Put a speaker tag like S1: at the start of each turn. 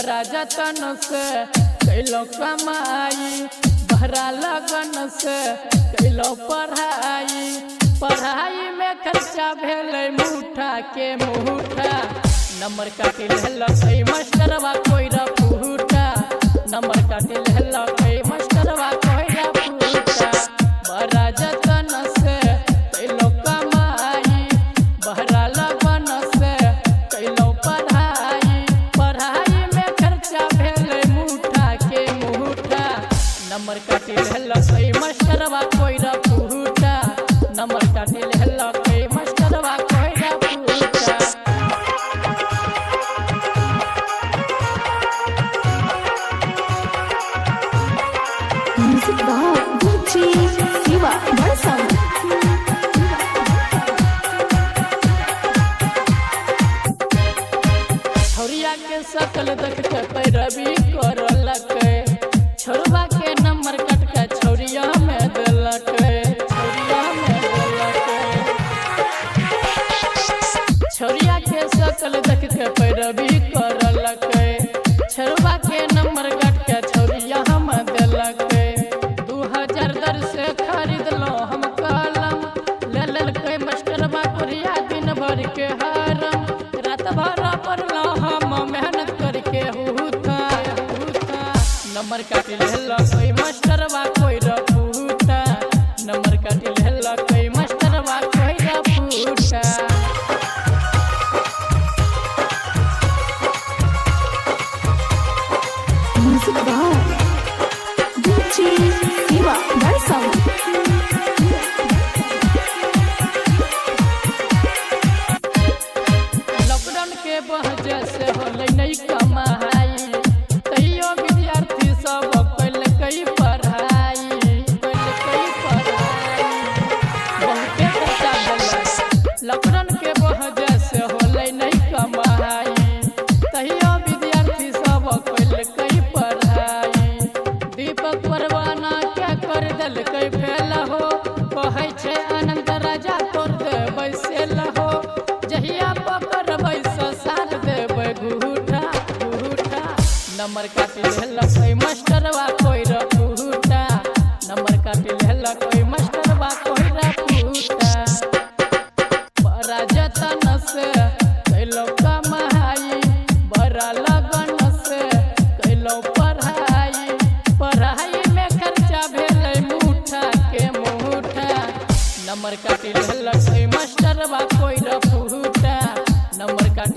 S1: बड़ा जतन से कैलो कमाई, बहरा लगन से कैलो पढ़ाई। पढ़ाई में खर्चा भेलै मुठा के मुठा, नंबर काटी लेलकै मास्टरवा कोई रफूटा, नंबर काटी लेलकै मास्टरवा कोई रफूटा। बड़ा जतन से कैलो कमाई, बहरा लगन से कैलो पढ़ाई। पढ़ाई में खर्चा भेलै मुठा के मुठा, नंबर काटी लेलकै मास्टरवा कोई रफूटा, नंबर काटी लेलकै मास्टरवा कोई रफूटा।
S2: म्यूजिक बाय डीजे शिवा बरसा।
S1: छौरिया के शकल देख के पैरवी करलकै, छोरबा के नंबर कट के छौरिया में देलकै, छौरिया में देलकै। छौरिया के शकल देख के पैरवी करलकै, छोरबा के नंबर कट के छौरिया में देलकै। 2010 से खरीदलो हम कलम, ले लेलकै मास्टरवा कोरिया दिन भर के हरम। रात भर पढ़लो हम मेहनत करके हुथा, नंबर काटी लेलकै मास्टरवा कोई रफूटा, नंबर काटी लेलकै मास्टरवा कोई रफूटा।
S2: म्यूजिक बाय डीजे शिवा बरसा।
S1: लॉकडाउन के वजह से होलै नहीं कमाई, तैयो विद्यार्थी सब कैलकै पढ़ाई, कैलकै पढ़ाई। बहुते खर्चा भेलै, लॉकडाउन के वजह से होलै नहीं कमाई, तैयो विद्यार्थी सब कैलकै पढ़ाई। दीपक परवाना क्या कर देलकै फेल हो, कहै छै अनंत राजा तोड़ देबै सेल हो। जहिया पकड़बै साथ देबै घूठा घूठा, नंबर काटी लेलकै मास्टरवा कोई रफूटा, नंबर काटी लेलकै मास्टरवा कोई रफूटा। बड़ा जतन से कैलो कमाई, बड़ा लगन से कैलो पढ़ाई। पढ़ाई में खर्चा भेलै मुठा के मुठा, नंबर काटी लेलकै मास्टरवा कोई रफूटा, नंबर काटी